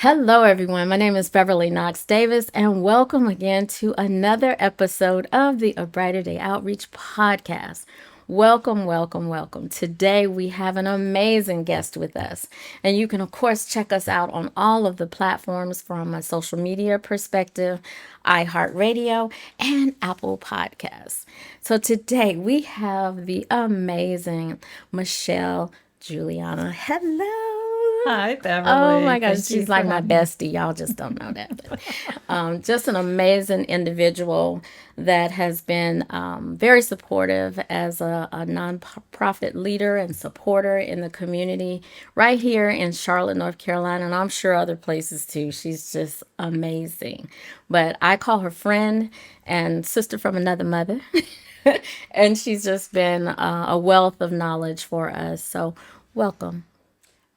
Hello, everyone. My name is Beverly Knox Davis, and welcome again to another episode of the A Brighter Day Outreach podcast. Welcome, welcome, welcome. Today we have an amazing guest with us, and you can, of course, check us out on all of the platforms from a social media perspective, iHeartRadio, and Apple Podcasts. So today we have the amazing Michele Juliana. Hello. Hi, Oh my Beverly. gosh, Thank you she's for like my having me. bestie. Y'all just don't know that. But, just an amazing individual that has been very supportive as a nonprofit leader and supporter in the community right here in Charlotte, North Carolina, and I'm sure other places too. She's just amazing. But I call her friend and sister from another mother. And she's just been a wealth of knowledge for us. So, welcome.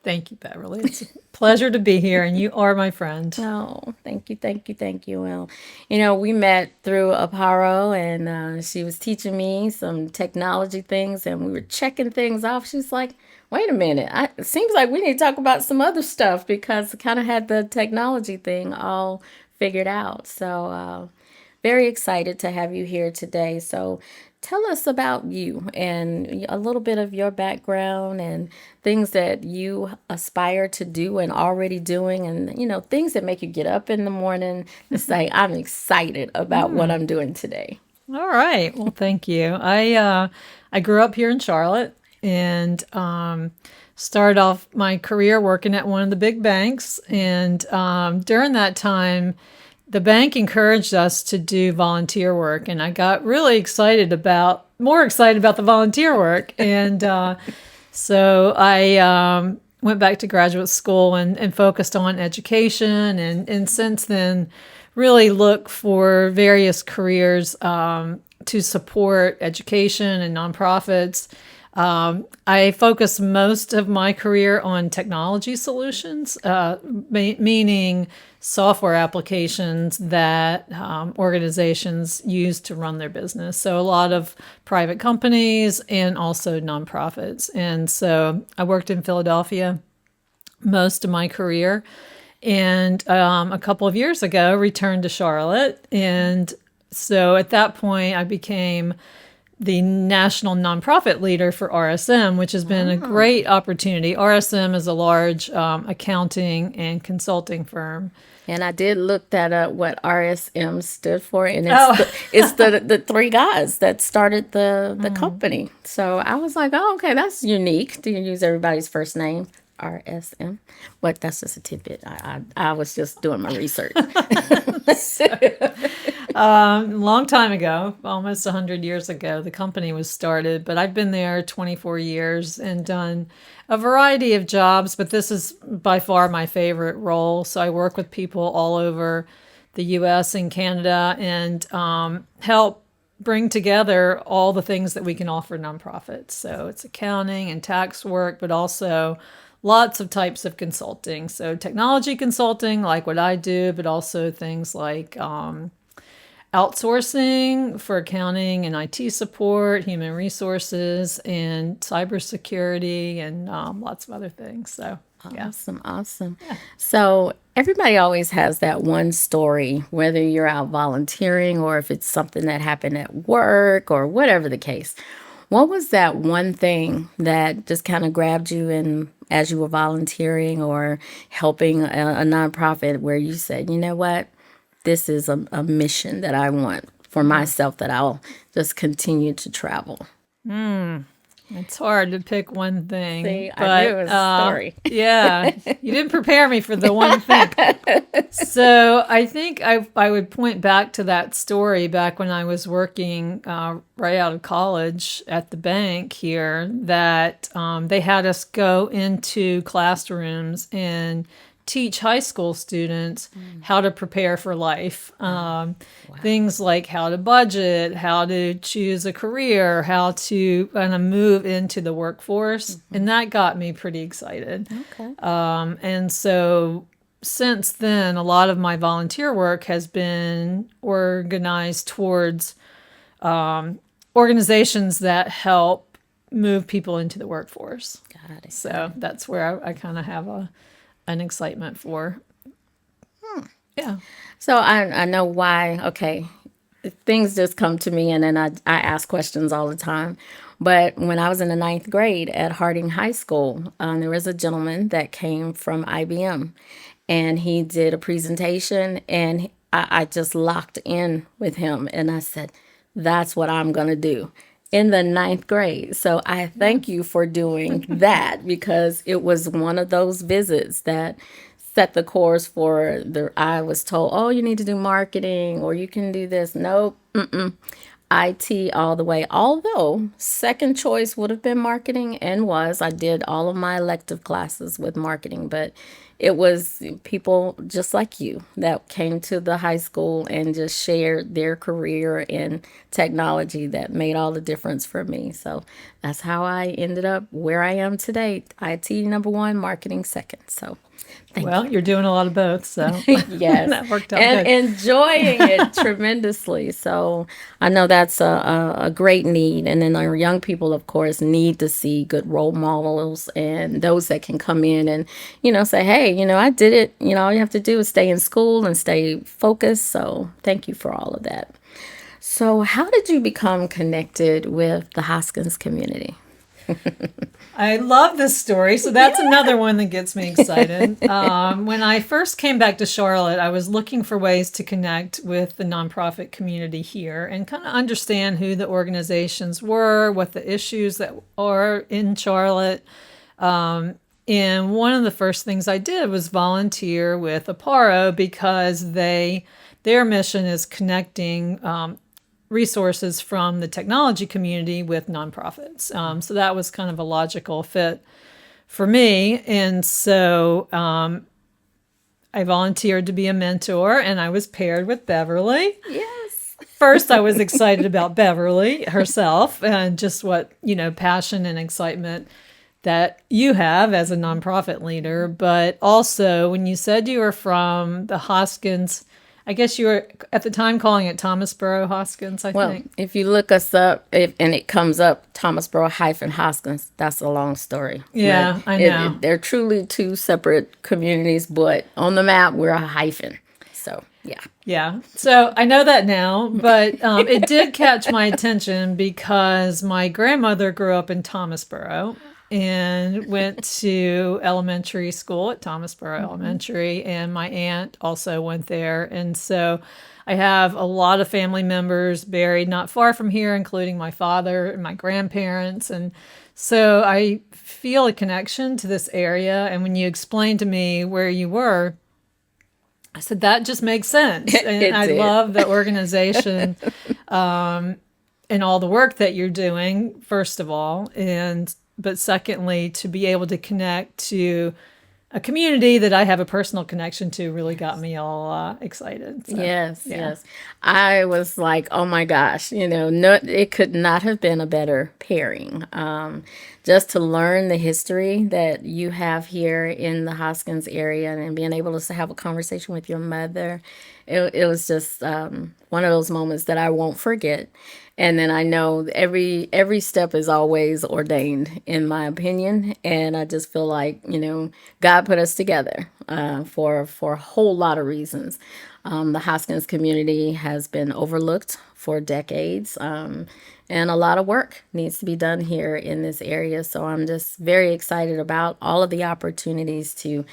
Thank you, Beverly. It's a pleasure to be here, and you are my friend. Oh, thank you, thank you, thank you. Well, we met through Aparo, and she was teaching me some technology things, and we were checking things off. She's like, "Wait a minute, it seems like we need to talk about some other stuff because I kind of had the technology thing all figured out." So, very excited to have you here today. So, tell us about you and a little bit of your background and things that you aspire to do and already doing, and things that make you get up in the morning to say, I'm excited about what I'm doing today. All right. Well, thank you. I grew up here in Charlotte and started off my career working at one of the big banks. And during that time, the bank encouraged us to do volunteer work, and I got really more excited about the volunteer work. And so I went back to graduate school and focused on education, and since then, really look for various careers to support education and nonprofits. I focus most of my career on technology solutions, meaning software applications that organizations use to run their business. So a lot of private companies and also nonprofits. And so I worked in Philadelphia most of my career, and a couple of years ago returned to Charlotte. And so at that point, I became the national nonprofit leader for RSM, which has been a great opportunity. RSM is a large accounting and consulting firm. And I did look that up, what RSM stood for, and it's the three guys that started the company. So I was like, oh, okay, that's unique. Do you use everybody's first name? RSM. But that's just a tidbit. I was just doing my research. Long time ago, almost 100 years ago, the company was started, but I've been there 24 years and done a variety of jobs, but this is by far my favorite role. So I work with people all over the US and Canada and help bring together all the things that we can offer nonprofits. So it's accounting and tax work, but also lots of types of consulting. So technology consulting, like what I do, but also things like outsourcing for accounting and IT support, human resources, and cybersecurity, and lots of other things. So, yeah. Awesome, awesome. So everybody always has that one story, whether you're out volunteering or if it's something that happened at work or whatever the case. What was that one thing that just kind of grabbed you in as you were volunteering or helping a nonprofit where you said, you know what, this is a mission that I want for myself, that I'll just continue to travel? It's hard to pick one thing. See, but I knew it was a story. Yeah, you didn't prepare me for the one thing. So I think I would point back to that story back when I was working right out of college at the bank here, that they had us go into classrooms and teach high school students how to prepare for life. Things like how to budget, how to choose a career, how to kind of move into the workforce. And that got me pretty excited. Okay. And so since then, a lot of my volunteer work has been organized towards organizations that help move people into the workforce. Got it. So that's where I kind of have an excitement for. Yeah. So I know why. Okay, things just come to me, and then I ask questions all the time. But when I was in the ninth grade at Harding High School, there was a gentleman that came from IBM, and he did a presentation, and I just locked in with him, and I said, "That's what I'm gonna do." In the ninth grade. So I Yeah. thank you for doing that because it was one of those visits that set the course for the. I was told, oh, you need to do marketing or you can do this. Nope. IT all the way. Although second choice would have been marketing and was. I did all of my elective classes with marketing, but it was people just like you that came to the high school and just shared their career in technology that made all the difference for me. So that's how I ended up where I am today. IT number one, marketing second. So thank Well, you. you're doing a lot of both, so Yes, that worked out and good. enjoying it tremendously. So I know that's a great need. And then our young people, of course, need to see good role models and those that can come in and, say, hey, I did it. All you have to do is stay in school and stay focused. So thank you for all of that. So, how did you become connected with the Hoskins community? I love this story. So that's another one that gets me excited. When I first came back to Charlotte, I was looking for ways to connect with the nonprofit community here and kind of understand who the organizations were, what the issues that are in Charlotte. And one of the first things I did was volunteer with Aparo because their mission is connecting resources from the technology community with nonprofits. So that was kind of a logical fit for me. And so I volunteered to be a mentor and I was paired with Beverly. Yes. First, I was excited about Beverly herself and just what, passion and excitement that you have as a nonprofit leader. But also, when you said you were from the Hoskins, I guess you were at the time calling it Thomasboro Hoskins, I Well, think. if you look us up and it comes up Thomasboro hyphen Hoskins, that's a long story. But Yeah, I know. they're truly two separate communities, but on the map, we're a hyphen. So, yeah. Yeah. So I know that now, but it did catch my attention because my grandmother grew up in Thomasboro and went to elementary school at Thomasboro Elementary, and my aunt also went there. And so I have a lot of family members buried not far from here, including my father and my grandparents. And so I feel a connection to this area. And when you explained to me where you were, I said, that just makes sense. And It I did. love the organization and all the work that you're doing, first of all. But secondly, to be able to connect to a community that I have a personal connection to really got me all excited. So, Yes, yeah. yes. I was like, oh my gosh, no, it could not have been a better pairing. Just to learn the history that you have here in the Hoskins area and being able to have a conversation with your mother, it was just one of those moments that I won't forget. And then I know every step is always ordained, in my opinion, and I just feel like God put us together for a whole lot of reasons. The Hoskins community has been overlooked for decades, and a lot of work needs to be done here in this area. So I'm just very excited about all of the opportunities to,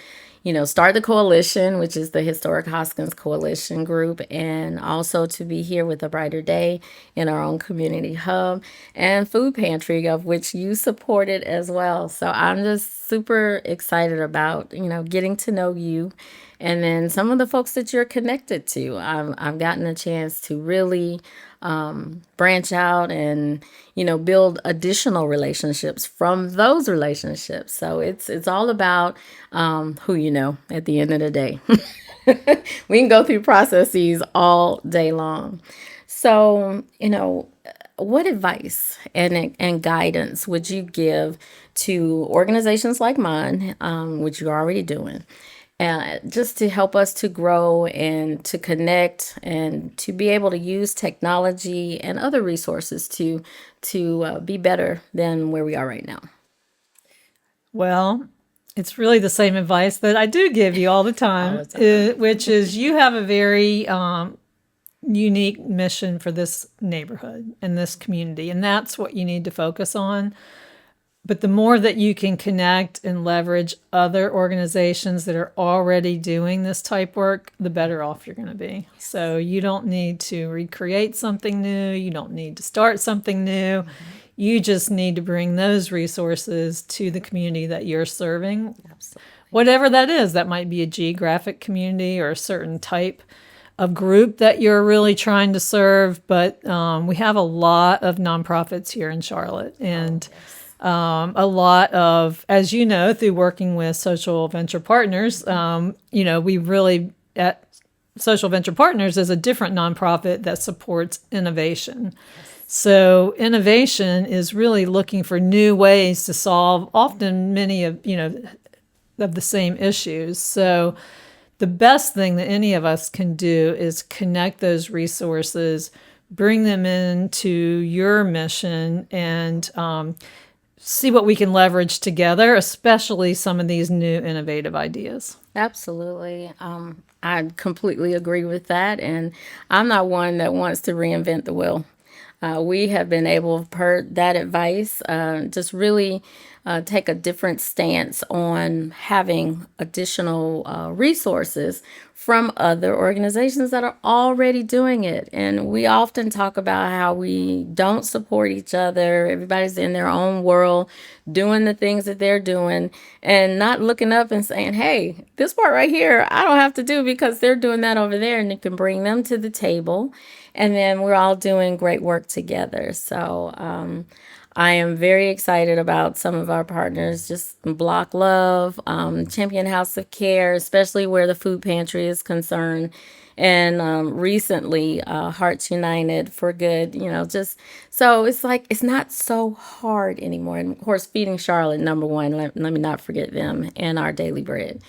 start the coalition, which is the Historic Hoskins Coalition group, and also to be here with A Brighter Day in our own community hub and food pantry, of which you supported as well. So I'm just super excited about, getting to know you and then some of the folks that you're connected to. I've gotten a chance to really branch out and build additional relationships from those relationships. So it's all about who you know at the end of the day. We can go through processes all day long. So what advice and guidance would you give to organizations like mine, which you're already doing, just to help us to grow and to connect and to be able to use technology and other resources to be better than where we are right now? Well, it's really the same advice that I do give you all the All time, the time. which is you have a very unique mission for this neighborhood and this community, and that's what you need to focus on. But the more that you can connect and leverage other organizations that are already doing this type work, the better off you're going to be. So you don't need to recreate something new. You don't need to start something new. You just need to bring those resources to the community that you're serving. Absolutely. Whatever that is, that might be a geographic community or a certain type of group that you're really trying to serve. But we have a lot of nonprofits here in Charlotte, and a lot of, as you know, through working with Social Venture Partners, we really, at Social Venture Partners is a different nonprofit that supports innovation. So innovation is really looking for new ways to solve often many of the same issues. So the best thing that any of us can do is connect those resources, bring them into your mission, and see what we can leverage together, especially some of these new innovative ideas. Absolutely. I completely agree with that. And I'm not one that wants to reinvent the wheel. We have been able, per that advice, just really take a different stance on having additional resources from other organizations that are already doing it. And we often talk about how we don't support each other. Everybody's in their own world, doing the things that they're doing, and not looking up and saying, hey, this part right here, I don't have to do because they're doing that over there. And you can bring them to the table. And then we're all doing great work together. So I am very excited about some of our partners, just Block Love, Champion House of Care, especially where the food pantry is concerned. And recently, Hearts United for Good, just so it's like it's not so hard anymore. And of course, Feeding Charlotte, number one, let me not forget them, and Our Daily Bread.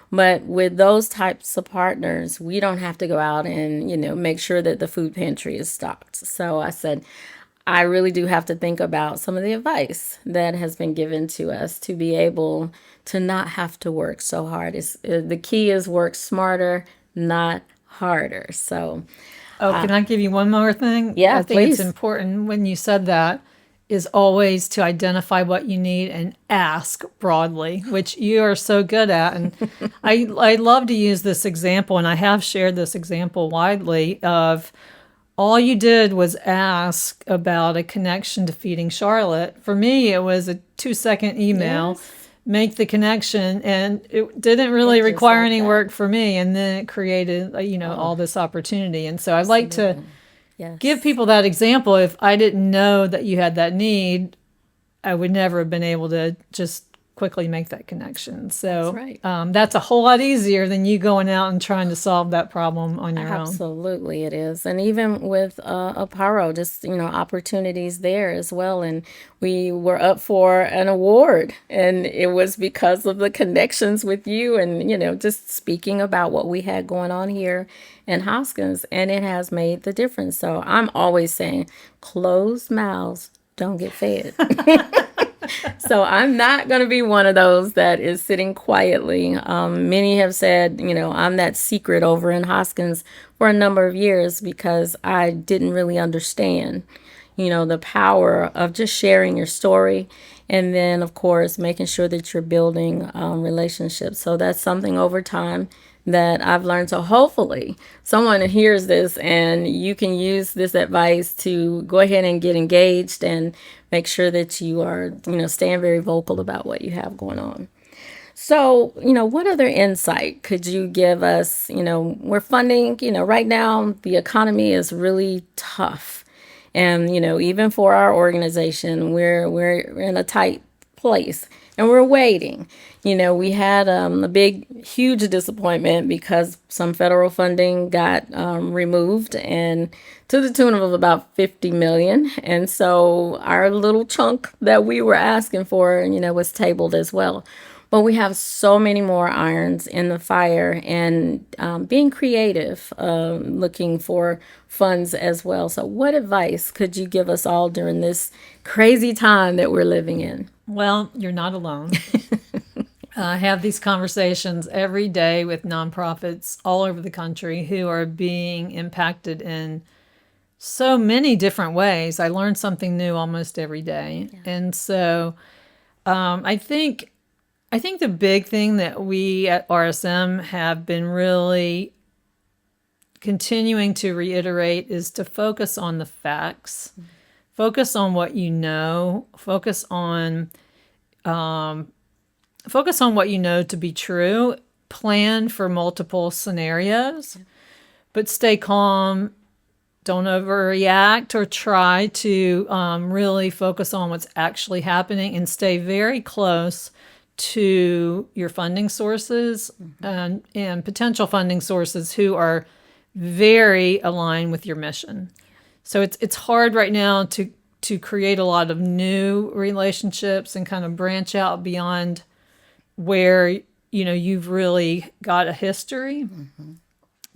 But with those types of partners, we don't have to go out and, make sure that the food pantry is stocked. So I said, I really do have to think about some of the advice that has been given to us to be able to not have to work so hard. The key is work smarter, not harder. So, Oh, can I give you one more thing? yeah, I think it's please. important when you said that is always to identify what you need and ask broadly, which you are so good at. And I love to use this example, and I have shared this example widely of all you did was ask about a connection to Feeding Charlotte. For me, it was a 2-second email, Yes. make the connection, and it didn't really Just require like any that. work for me. And then it created, all this opportunity. And so I'd like to give Yes. people that example. If I didn't know that you had that need, I would never have been able to just quickly make that connection. So right. that's a whole lot easier than you going out and trying to solve that problem on your own. Absolutely, it is. And even with Aparo, just, opportunities there as well. And we were up for an award, and it was because of the connections with you and, just speaking about what we had going on here in Hoskins. And it has made the difference. So I'm always saying, closed mouths don't get fed. So I'm not going to be one of those that is sitting quietly. Many have said, I'm that secret over in Hoskins for a number of years because I didn't really understand, the power of just sharing your story. And then, of course, making sure that you're building relationships. So that's something over time that I've learned. So hopefully someone hears this and you can use this advice to go ahead and get engaged and make sure that you are, staying very vocal about what you have going on. So, what other insight could you give us? We're funding, right now the economy is really tough. And, even for our organization, we're in a tight place and we're waiting. We had a big, huge disappointment because some federal funding got removed and to the tune of about 50 million. And so our little chunk that we were asking for, was tabled as well. But we have so many more irons in the fire and being creative, looking for funds as well. So what advice could you give us all during this crazy time that we're living in? Well, you're not alone. I have these conversations every day with nonprofits all over the country who are being impacted in so many different ways. I learn something new almost every day. Yeah. And so I think the big thing that we at RSM have been really continuing to reiterate is to focus on the facts, focus on what you know, focus on what you know to be true, plan for multiple scenarios, but stay calm. Don't overreact or try to really focus on what's actually happening, and stay very close to your funding sources and potential funding sources who are very aligned with your mission. So it's hard right now to create a lot of new relationships and kind of branch out beyond where you've really got a history,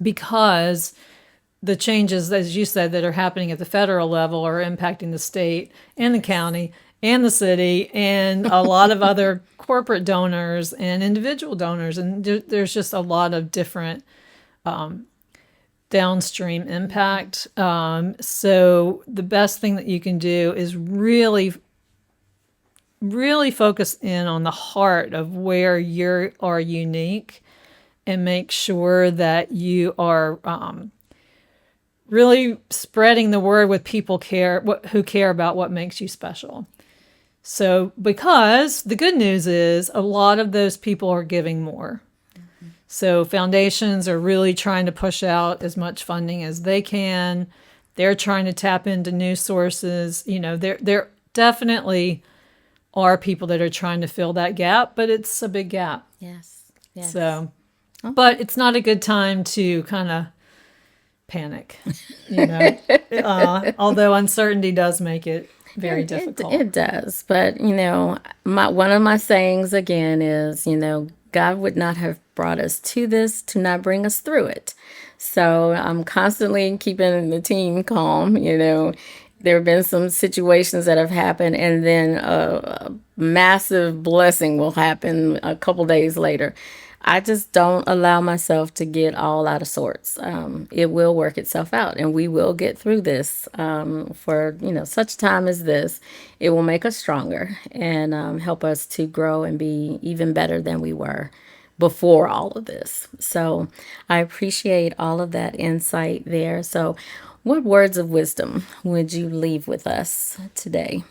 because the changes, as you said, that are happening at the federal level are impacting the state and the county and the city and a lot of other corporate donors and individual donors. And there's just a lot of different downstream impact. So the best thing that you can do is really, really focus in on the heart of where you are unique, and make sure that you are really spreading the word with people who care about what makes you special. So, because the good news is a lot of those people are giving more. So foundations are really trying to push out as much funding as they can. They're trying to tap into new sources. There definitely are people that are trying to fill that gap, but it's a big gap. Yes. Yes. So, but it's not a good time to kind of panic, although uncertainty does make it very difficult. It does. But, one of my sayings again is, God would not have brought us to this to not bring us through it. So I'm constantly keeping the team calm. There have been some situations that have happened, and then a massive blessing will happen a couple days later. I just don't allow myself to get all out of sorts. It will work itself out, and we will get through this for such time as this. It will make us stronger and help us to grow and be even better than we were before all of this. So I appreciate all of that insight there. So what words of wisdom would you leave with us today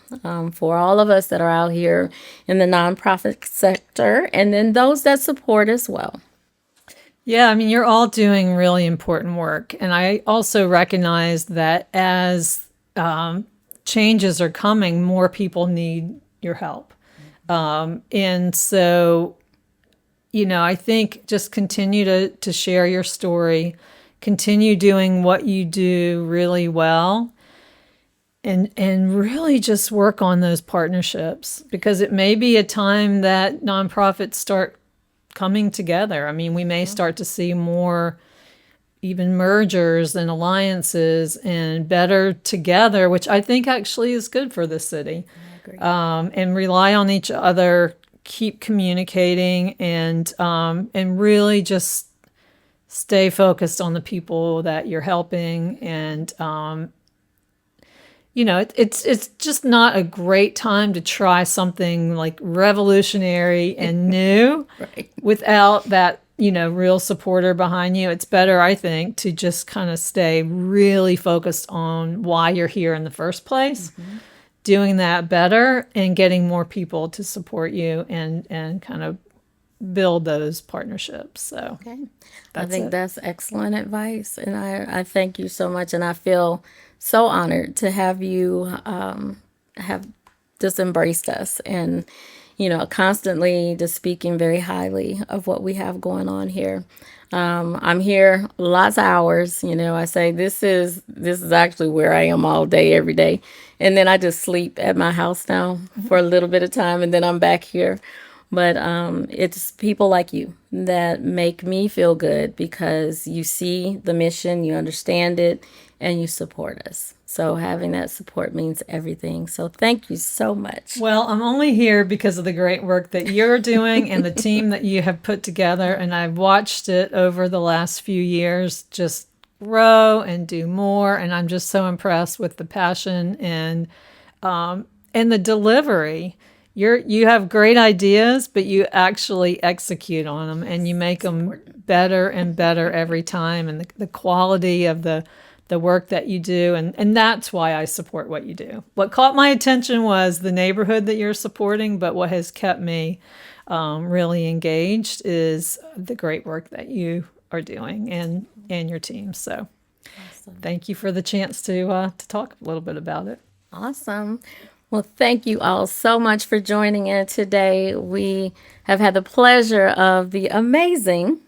for all of us that are out here in the nonprofit sector, and then those that support as well? Yeah, I mean, you're all doing really important work. And I also recognize that as changes are coming, more people need your help. And so, I think just continue to share your story, continue doing what you do really well, and really just work on those partnerships, because it may be a time that nonprofits start coming together. I mean, we may start to see more even mergers and alliances and better together, which I think actually is good for the city. I agree. And rely on each other, keep communicating, and really just stay focused on the people that you're helping. And it's just not a great time to try something like revolutionary and new Right. without that real supporter behind you. It's better, I think, to just kind of stay really focused on why you're here in the first place, doing that better, and getting more people to support you and kind of build those partnerships. So Okay. I that's think it. that's excellent advice. And I thank you so much. And I feel so honored to have you have just embraced us and, constantly just speaking very highly of what we have going on here. I'm here lots of hours. I say this is actually where I am all day, every day. And then I just sleep at my house now for a little bit of time, and then I'm back here. But it's people like you that make me feel good, because you see the mission, you understand it, and you support us. So having that support means everything. So thank you so much. Well, I'm only here because of the great work that you're doing and the team that you have put together. And I've watched it over the last few years just grow and do more. And I'm just so impressed with the passion and the delivery. You have great ideas, but you actually execute on them and you make them better and better every time. And the quality of the work that you do. And that's why I support what you do. What caught my attention was the neighborhood that you're supporting, but what has kept me really engaged is the great work that you are doing and your team. So thank you for the chance to talk a little bit about it. Awesome. Well, thank you all so much for joining in today. We have had the pleasure of the amazing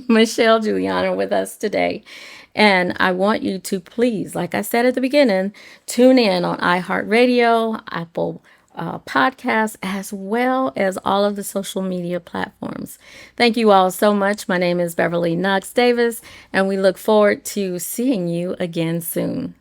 Michele Juliana with us today. And I want you to please, like I said at the beginning, tune in on iHeartRadio, Apple Podcasts, as well as all of the social media platforms. Thank you all so much. My name is Beverly Knox Davis, and we look forward to seeing you again soon.